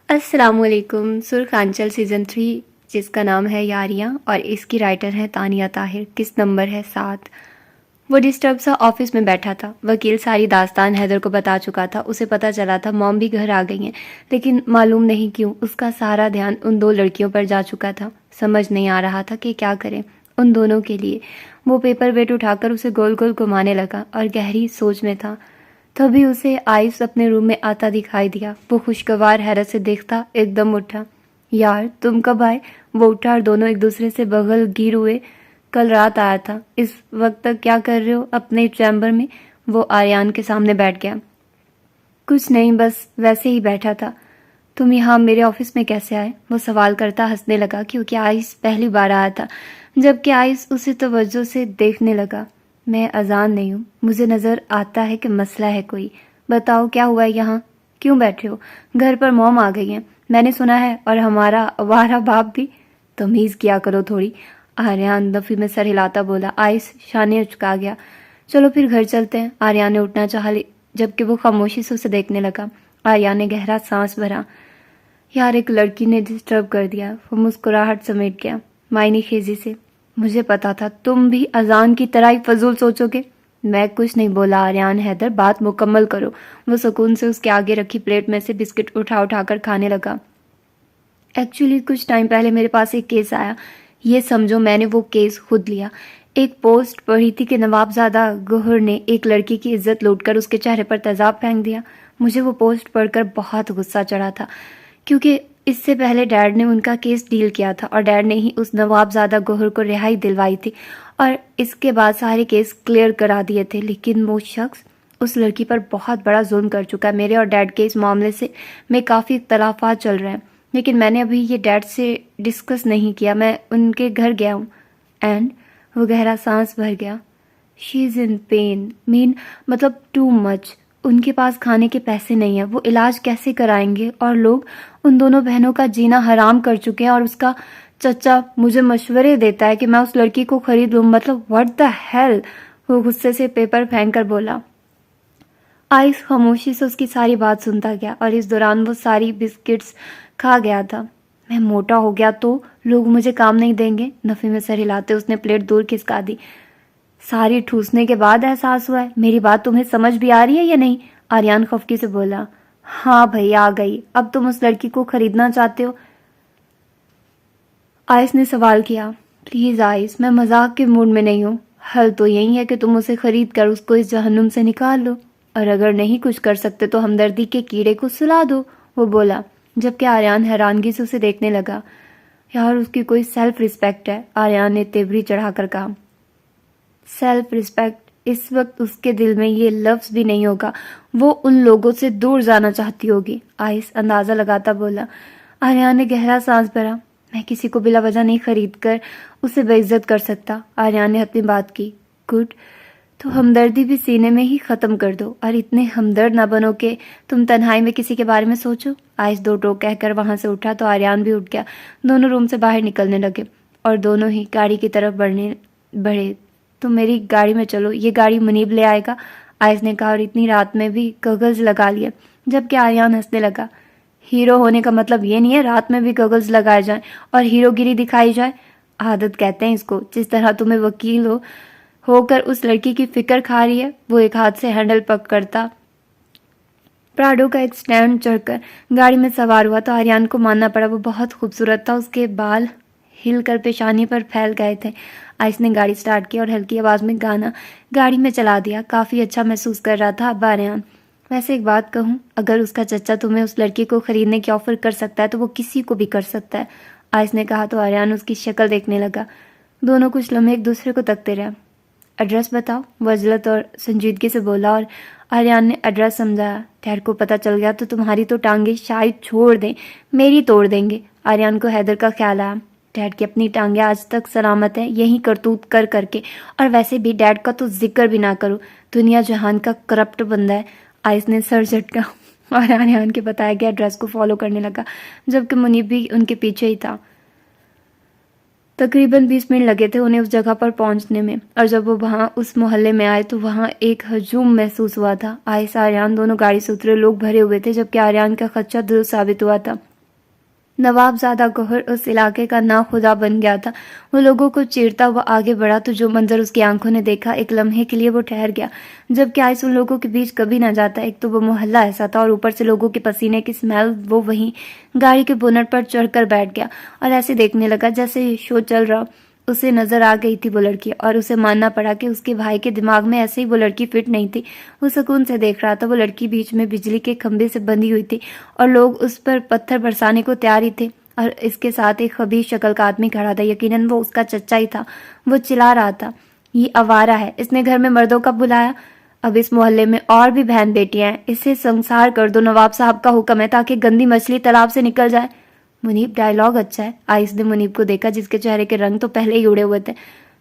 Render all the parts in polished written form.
अस्सलामुअलैकुम। सुरखांचल सीज़न 3 जिसका नाम है यारियां और इसकी राइटर है तानिया ताहिर। किस नंबर है 7। वो डिस्टर्ब सा ऑफिस में बैठा था। वकील सारी दास्तान हैदर को बता चुका था। उसे पता चला था मॉम भी घर आ गई हैं, लेकिन मालूम नहीं क्यों उसका सारा ध्यान उन दो लड़कियों पर जा चुका था। समझ नहीं आ रहा था कि क्या करें उन दोनों के लिए। वो पेपर वेट उठाकर उसे गोल गोल घुमाने लगा और गहरी सोच में था। तभी उसे आइस अपने रूम में आता दिखाई दिया। वो खुशगवार हैरत से देखता एकदम उठा। यार तुम कब आए? वो उठा और दोनों एक दूसरे से बगल गिर हुए। कल रात आया था। इस वक्त तक क्या कर रहे हो अपने चैम्बर में? वो आर्यान के सामने बैठ गया। कुछ नहीं, बस वैसे ही बैठा था। तुम यहाँ मेरे ऑफिस में कैसे आए? वो सवाल करता हंसने लगा क्योंकि आइस पहली बार आया था, जबकि आइस उसे तवज्जो से देखने लगा। मैं अजान नहीं हूँ, मुझे नज़र आता है कि मसला है कोई। बताओ क्या हुआ है यहाँ? क्यों बैठे हो? घर पर मॉम आ गई हैं, मैंने सुना है, और हमारा आवारा बाप भी। तमीज़ किया करो थोड़ी। आर्यान दफी में सर हिलाता बोला। आइस शाने उचका गया। चलो फिर घर चलते हैं। आर्यान ने उठना चाहा, जबकि वो खामोशी से उसे देखने लगा। आर्यान ने गहरा सांस भरा। यार एक लड़की ने डिस्टर्ब कर दिया। वो मुस्कुराहट समेट गया मायनी खेजी से। मुझे पता था तुम भी अजान की तरह ही फजूल सोचोगे। मैं कुछ नहीं बोला आर्यान। हैदर बात मुकम्मल करो। वो सुकून से उसके आगे रखी प्लेट में से बिस्किट उठा उठाकर खाने लगा। एक्चुअली कुछ टाइम पहले मेरे पास एक केस आया। ये समझो मैंने वो केस खुद लिया। एक पोस्ट पढ़ी थी कि नवाबजादा गौहर ने एक लड़की की इज्जत लूटकर उसके चेहरे पर तेजाब फेंक दिया। मुझे वो पोस्ट पढ़कर बहुत गुस्सा चढ़ा था, क्योंकि इससे पहले डैड ने उनका केस डील किया था और डैड ने ही उस नवाबजादा गौहर को रिहाई दिलवाई थी और इसके बाद सारे केस क्लियर करा दिए थे। लेकिन वो शख्स उस लड़की पर बहुत बड़ा जुल्म कर चुका है। मेरे और डैड के इस मामले से में काफ़ी इख्तलाफात चल रहे हैं, लेकिन मैंने अभी ये डैड से डिस्कस नहीं किया। मैं उनके घर गया हूँ। एंड वो गहरा सांस भर गया। She is in pen. मतलब टू मच। उनके पास खाने के पैसे नहीं है। वो इलाज कैसे कराएंगे? और लोग उन दोनों बहनों का जीना हराम कर चुके हैं। और उसका चचा मुझे मशवरे देता है कि मैं उस लड़की को खरीद लूँ। मतलब व्हाट द हेल। वो गुस्से से पेपर फेंक कर बोला। आइस खामोशी से उसकी सारी बात सुनता गया और इस दौरान वो सारी बिस्किट्स खा गया था। मैं मोटा हो गया तो लोग मुझे काम नहीं देंगे। नफी में सर हिलाते उसने प्लेट दूर खिसका दी। सारी ठूसने के बाद एहसास हुआ है। मेरी बात तुम्हें समझ भी आ रही है या नहीं? आर्यान खफकी से बोला। हाँ भाई आ गई। अब तुम उस लड़की को खरीदना चाहते हो? आइस ने सवाल किया। प्लीज आइस, मैं मजाक के मूड में नहीं हूँ। हल तो यही है कि तुम उसे खरीद कर उसको इस जहन्नुम से निकाल लो, और अगर नहीं कुछ कर सकते तो हमदर्दी के कीड़े को सुला दो। वो बोला, जबकि आर्यान हैरानगी से उसे देखने लगा। यार उसकी कोई सेल्फ रिस्पेक्ट है, आर्यान ने तेवरी चढ़ाकर कहा। Self respect? इस वक्त उसके दिल में ये लफ्ज भी नहीं होगा। वो उन लोगों से दूर जाना चाहती होगी। आइस अंदाजा लगाता बोला। आर्यान ने गहरा सांस भरा। मैं किसी को बिला वजह नहीं खरीद कर उसे बेइज्जत कर सकता। आर्यान ने अपनी बात की। गुड, तो हमदर्दी भी सीने में ही खत्म कर दो और इतने हमदर्द ना बनो कि तुम तन्हाई में किसी के बारे में सोचो। आइस दो टोक कहकर वहां से उठा तो आर्यान भी उठ गया। दोनों रूम से बाहर निकलने लगे और दोनों ही गाड़ी की तरफ बढ़े। तुम मेरी गाड़ी में चलो, ये गाड़ी मुनीब ले आएगा, आइस ने कहा, और इतनी रात में भी गगल्स लगा लिए। जबकि आर्यान हंसने लगा। हीरो होने का मतलब ये नहीं है रात में भी गगल्स लगाए जाएं और हीरोगिरी दिखाई जाए। आदत कहते हैं इसको। जिस तरह तुम्हें वकील होकर उस लड़की की फिक्र खा रही है। वो एक हाथ से हैंडल पकड़ता प्राडो का एक स्टैंड चढ़कर गाड़ी में सवार हुआ तो आर्यान को मानना पड़ा वो बहुत खूबसूरत था। उसके बाल हिलकर पेशानी पर फैल गए थे। आइस ने गाड़ी स्टार्ट की और हल्की आवाज में गाना गाड़ी में चला दिया। काफी अच्छा महसूस कर रहा था अब आर्यान। वैसे एक बात कहूँ, अगर उसका चचा तुम्हें उस लड़की को खरीदने की ऑफर कर सकता है तो वो किसी को भी कर सकता है, आइस ने कहा तो आर्यान उसकी शक्ल देखने लगा। दोनों कुछ लम्हे एक दूसरे को तकते रहे। एड्रेस बताओ, वो अजलत और संजीदगी से बोला और आर्यान ने एड्रेस समझाया। डैड को पता चल गया तो तुम्हारी तो टांगे शायद छोड़ दें, मेरी तोड़ देंगे। आर्यान को हैदर का ख्याल आया। डैड की अपनी टांगे आज तक सलामत है, यही करतूत कर करके। और वैसे भी डैड का तो जिक्र भी ना करो, दुनिया जहान का करप्ट बंदा है। आइस ने सर झटका और आर्यान के बताए गए एड्रेस को फॉलो करने लगा, जबकि मुनीब भी उनके पीछे ही था। तकरीबन 20 मिनट लगे थे उन्हें उस जगह पर पहुंचने में, और जब वो वहां उस मोहल्ले में आए तो वहां एक हजूम महसूस हुआ था। आइस आर्यान दोनों गाड़ी से उतरे। लोग भरे हुए थे, जबकि आर्यान का खदशा दुरुस्त साबित हुआ था। नवाबजादा गौहर उस इलाके का नाखुदा बन गया था। वो लोगों को चीरता हुआ आगे बढ़ा तो जो मंजर उसकी आंखों ने देखा, एक लम्हे के लिए वो ठहर गया, जबकि आइस उन लोगों के बीच कभी ना जाता। एक तो वो मोहल्ला ऐसा था और ऊपर से लोगों के पसीने की स्मेल। वो वहीं गाड़ी के बोनट पर चढ़कर बैठ गया और ऐसे देखने लगा जैसे शो चल रहा। उसे नजर आ गई थी वो लड़की, और उसे मानना पड़ा कि उसके भाई के दिमाग में ऐसे ही वो लड़की फिट नहीं थी। वो सुकून से देख रहा था। वो लड़की बीच में बिजली के खंभे से बंधी हुई थी और लोग उस पर पत्थर बरसाने को तैयार ही थे, और इसके साथ एक खबीज शक्ल का आदमी खड़ा था। यकीनन वो उसका चच्चा ही था। वो चिल्ला रहा था, ये आवारा है, इसने घर में मर्दों का बुलाया। अब इस मोहल्ले में और भी बहन बेटियां हैं, इसे संसार कर दो, नवाब साहब का हुक्म है, ताकि गंदी मछली तालाब से निकल जाए। मुनीब, डायलॉग अच्छा है। आइस ने मुनीब को देखा, जिसके चेहरे के रंग तो पहले ही उड़े हुए थे।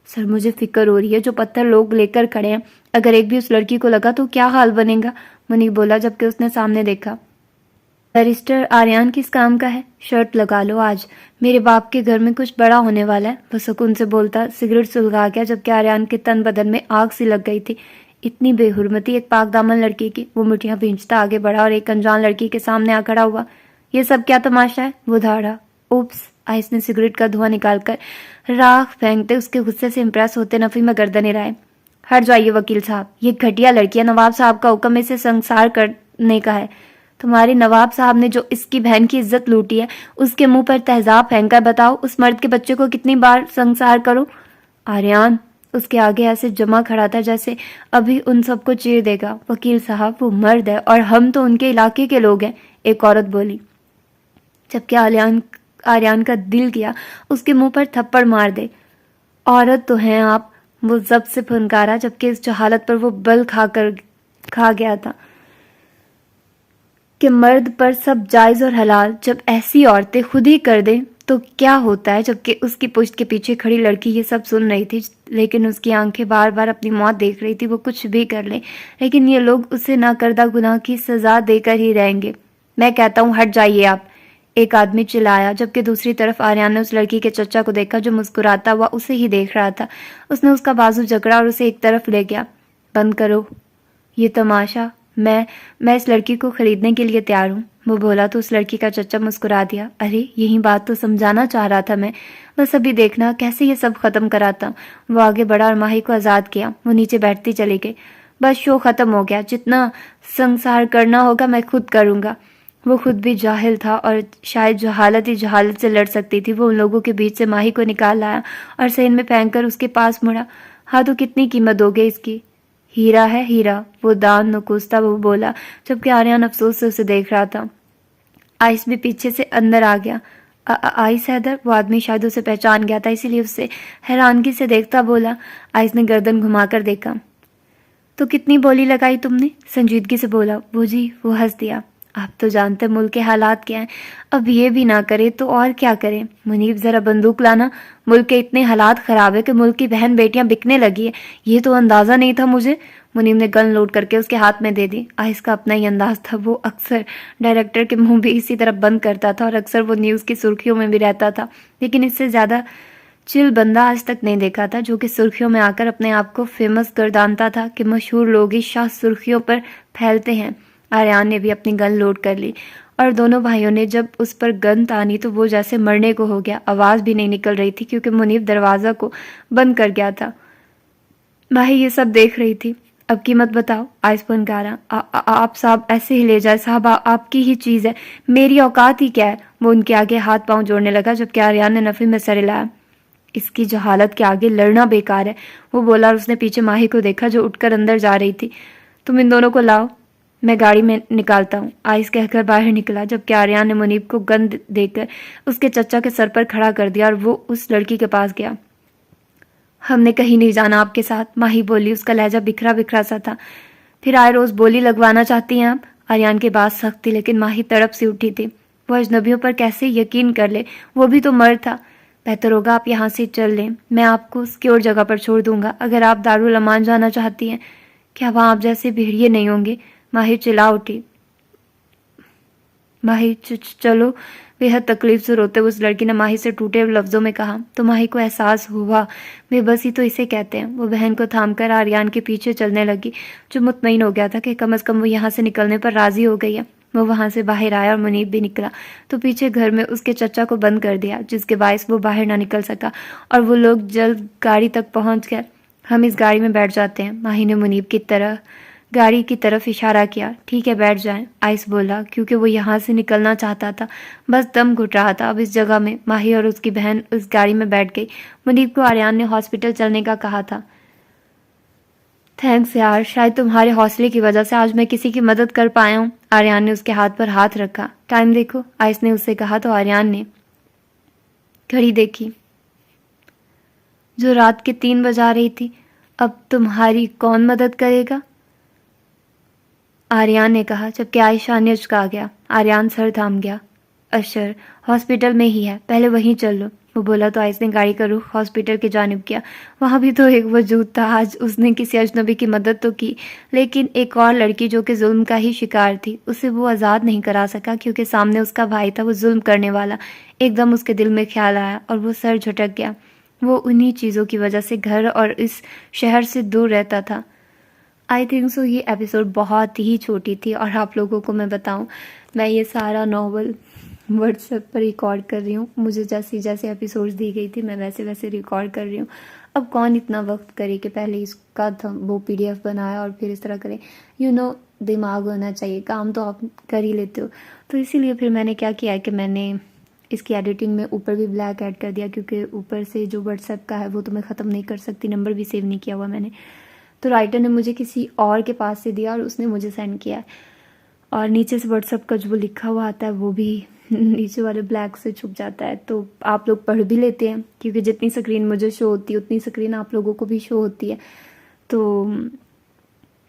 सर, मुझे फिक्र हो रही है, जो पत्थर लोग लेकर खड़े हैं, अगर एक भी उस लड़की को लगा तो क्या हाल बनेगा। मुनीब बोला, जबकि उसने सामने देखा। बैरिस्टर आर्यान किस काम का है? शर्त लगा लो, आज मेरे बाप के घर में कुछ बड़ा होने वाला है। वो सुकून से बोलता सिगरेट सुलगा गया, जबकि आर्यान के तन बदन में आग सी लग गई थी। इतनी बेहुरमती एक पाक दामन लड़की की। वो मुठियां भींचता आगे बढ़ा और एक अनजान लड़की के सामने आ खड़ा हुआ। ये सब क्या तमाशा है? वो धाड़ा। उप्स। आइस ने सिगरेट का धुआं निकालकर राख फेंकते उसके गुस्से से इंप्रेस होते नफी में गर्दन हिलाए। हट जाइए वकील साहब, ये घटिया लड़की है, नवाब साहब का हुक्म इसे संसार करने का है। तुम्हारे नवाब साहब ने जो इसकी बहन की इज्जत लूटी है, उसके मुंह पर तेजाब फेंककर बताओ, उस मर्द के बच्चे को कितनी बार संसार करो। आर्यान उसके आगे ऐसे जमा खड़ा था जैसे अभी उन सबको चीर देगा। वकील साहब, वो मर्द है और हम तो उनके इलाके के लोग हैं, एक औरत बोली, जबकि आर्यान का दिल किया उसके मुंह पर थप्पड़ मार दे। औरत तो हैं आप, वो जब से फनकारा, जबकि इस जहालत पर वो बल खा गया था कि मर्द पर सब जायज और हलाल। जब ऐसी औरतें खुद ही कर दें तो क्या होता है। जबकि उसकी पुश्त के पीछे खड़ी लड़की ये सब सुन रही थी, लेकिन उसकी आंखें बार बार अपनी मौत देख रही थी। वो कुछ भी कर ले, लेकिन ये लोग उसे ना करदा गुनाह की सजा देकर ही रहेंगे। मैं कहता हूँ हट जाइए आप, एक आदमी चिल्लाया, जबकि दूसरी तरफ आर्यान ने उस लड़की के चचा को देखा जो मुस्कुराता हुआ उसे ही देख रहा था। उसने उसका बाजू जकड़ा और उसे एक तरफ ले गया। बंद करो ये तमाशा, मैं इस लड़की को खरीदने के लिए तैयार हूँ, वो बोला तो उस लड़की का चचा मुस्कुरा दिया। अरे, यही बात तो समझाना चाह रहा था मैं, बस अभी देखना कैसे ये सब खत्म कराता। वो आगे बढ़ा और माही को आज़ाद किया। वो नीचे बैठती चली गई। बस शो खत्म हो गया, जितना संसार करना होगा मैं खुद करूँगा। वो खुद भी जाहिल था और शायद जहालत ही जहालत से लड़ सकती थी। वो उन लोगों के बीच से माही को निकाल लाया और सेन में फेंक कर उसके पास मुड़ा। हाँ, तो कितनी कीमत दोगे इसकी? हीरा है हीरा, वो दान नुकुस्ता वो बोला, जबकि आर्यन अफसोस से उसे देख रहा था। आइस भी पीछे से अंदर आ गया। आइस हैदर, वो आदमी शायद उसे पहचान गया था, इसीलिए उससे हैरानगी से देखता बोला। आइस ने गर्दन घुमाकर देखा। तो कितनी बोली लगाई तुमने? संजीदगी से बोला वो। जी, वो हंस दिया। आप तो जानते मुल्क के हालात क्या हैं, अब ये भी ना करे तो और क्या करें। मुनीब, जरा बंदूक लाना, मुल्क के इतने हालात खराब है कि मुल्क की बहन बेटियां बिकने लगी है, ये तो अंदाजा नहीं था मुझे। मुनीब ने गन लोड करके उसके हाथ में दे दी। आइस का अपना ही अंदाज था, वो अक्सर डायरेक्टर के मुंह भी इसी तरह बंद करता था और अक्सर वो न्यूज़ की सुर्खियों में भी रहता था, लेकिन इससे ज़्यादा चिल बंदा आज तक नहीं देखा था, जो कि सुर्खियों में आकर अपने आप को फेमस गर्दानता था कि मशहूर लोग ही शाह सुर्खियों पर फैलते हैं। आर्यान ने भी अपनी गन लोड कर ली और दोनों भाइयों ने जब उस पर गन तानी तो वो जैसे मरने को हो गया। आवाज़ भी नहीं निकल रही थी क्योंकि मुनीब दरवाज़ा को बंद कर गया था। माही ये सब देख रही थी। अब कीमत बताओ, आइस फनकारा। आप साहब ऐसे ही ले जाए साहब, आपकी ही चीज़ है, मेरी औकात ही क्या है। वो उनके आगे हाथ पांव जोड़ने लगा, जबकि आर्यान ने नफी में सर हिलाया। इसकी जहालत के आगे लड़ना बेकार है, वो बोला और उसने पीछे माही को देखा जो उठकर अंदर जा रही थी। तुम इन दोनों को लाओ, मैं गाड़ी में निकालता हूँ, आइस कहकर बाहर निकला, जबकि आर्यान ने मुनीब को गन देकर उसके चचा के सर पर खड़ा कर दिया और वो उस लड़की के पास गया। हमने कहीं नहीं जाना आपके साथ, माही बोली, उसका लहजा बिखरा बिखरा सा था। फिर आए रोज बोली लगवाना चाहती हैं आप? आर्यान की बात सख्त थी, लेकिन माही तड़प सी उठी थी। वो अजनबियों पर कैसे यकीन कर ले, वो भी तो मर्द था। बेहतर होगा आप यहाँ से चल लें, मैं आपको सिक्योर जगह पर छोड़ दूंगा। अगर आप दारुल अमान जाना चाहती हैं, क्या वहाँ आप जैसे भेड़िए नहीं होंगे? माही चिल्ला उठी। माही चलो, बेहद तकलीफ से रोते हुए उस लड़की ने माही से टूटे लफ्जों में कहा। तो माही को एहसास हुआ, बेबसी तो इसे कहते हैं। वो बहन को थामकर आर्यान के पीछे चलने लगी, जो मुतमईन हो गया था कि कम अज कम वो यहाँ से निकलने पर राजी हो गई है। वो वहाँ से बाहर आया और मुनीब भी निकला तो पीछे घर में उसके चचा को बंद कर दिया, जिसके बायस वो बाहर ना निकल सका और वो लोग जल्द गाड़ी तक पहुँच गए। हम इस गाड़ी में बैठ जाते हैं, माही ने मुनीब की तरह गाड़ी की तरफ इशारा किया। ठीक है बैठ जाएं, आइस बोला, क्योंकि वो यहाँ से निकलना चाहता था, बस दम घुट रहा था। अब इस जगह में माही और उसकी बहन उस गाड़ी में बैठ गई। मुनीब को आर्यान ने हॉस्पिटल चलने का कहा था। थैंक्स यार, शायद तुम्हारे हौसले की वजह से आज मैं किसी की मदद कर पाया हूँ। आर्यान ने उसके हाथ पर हाथ रखा। टाइम देखो, आइस ने उससे कहा तो आर्यान ने घड़ी देखी जो रात के 3 बजा रही थी। अब तुम्हारी कौन मदद करेगा? आर्यान ने कहा, जबकि आयशा ने झुका गया। आर्यान सर थाम गया। अशर हॉस्पिटल में ही है, पहले वहीं चल लो, वो बोला तो आइस ने गाड़ी का रुख हॉस्पिटल की जानिब किया। वहाँ भी तो एक वजूद था, आज उसने किसी अजनबी की मदद तो की, लेकिन एक और लड़की जो कि जुल्म का ही शिकार थी, उसे वो आज़ाद नहीं करा सका क्योंकि सामने उसका भाई था, वो जुल्म करने वाला। एकदम उसके दिल में ख्याल आया और वो सर झटक गया। वो उन्हीं चीज़ों की वजह से घर और इस शहर से दूर रहता था। आई थिंक सो ये एपिसोड बहुत ही छोटी थी और आप लोगों को मैं बताऊं, मैं ये सारा नॉवल व्हाट्सएप पर रिकॉर्ड कर रही हूँ। मुझे जैसे जैसे एपिसोड्स दी गई थी मैं वैसे वैसे रिकॉर्ड कर रही हूँ। अब कौन इतना वक्त करे कि पहले इसका वो PDF बनाया और फिर इस तरह करें। दिमाग होना चाहिए, काम तो आप कर ही लेते हो। तो इसीलिए फिर मैंने क्या किया है कि मैंने इसकी एडिटिंग में ऊपर भी ब्लैक ऐड कर दिया, क्योंकि ऊपर से जो व्हाट्सएप का है वो तो मैं ख़त्म नहीं कर सकती, नंबर भी सेव नहीं किया हुआ मैंने। तो राइटर ने मुझे किसी और के पास से दिया और उसने मुझे सेंड किया। और नीचे से व्हाट्सएप का जो लिखा हुआ आता है वो भी नीचे वाले ब्लैक से छुप जाता है, तो आप लोग पढ़ भी लेते हैं, क्योंकि जितनी स्क्रीन मुझे शो होती है उतनी स्क्रीन आप लोगों को भी शो होती है। तो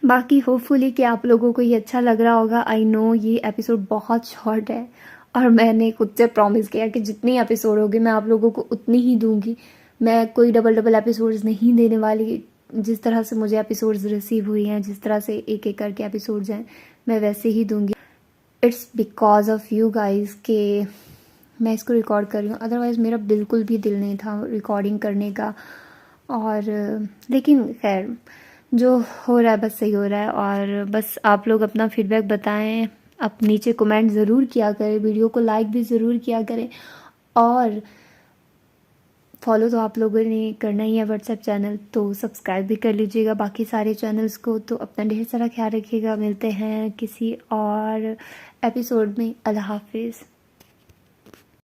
बाकी होपफुली कि आप लोगों को ये अच्छा लग रहा होगा। आई नो ये एपिसोड बहुत शॉर्ट है और मैंने खुद से प्रॉमिस किया कि जितनी एपिसोड होगी मैं आप लोगों को उतनी ही दूंगी। मैं कोई डबल एपिसोड्स नहीं देने वाली। जिस तरह से मुझे एपिसोड्स रिसीव हुई हैं, जिस तरह से एक एक करके एपिसोड्स हैं, मैं वैसे ही दूंगी। It's because of you guys के मैं इसको रिकॉर्ड कर रही हूँ, अदरवाइज़ मेरा बिल्कुल भी दिल नहीं था रिकॉर्डिंग करने का। और लेकिन खैर जो हो रहा है बस सही हो रहा है। और बस आप लोग अपना फीडबैक बताएं, आप नीचे कमेंट ज़रूर किया करें, वीडियो को लाइक भी ज़रूर किया करें और फॉलो तो आप लोगों ने करना ही है व्हाट्सएप चैनल, तो सब्सक्राइब भी कर लीजिएगा बाकी सारे चैनल्स को। तो अपना ढेर सारा ख्याल रखिएगा। मिलते हैं किसी और एपिसोड में। अल्लाह हाफिज़।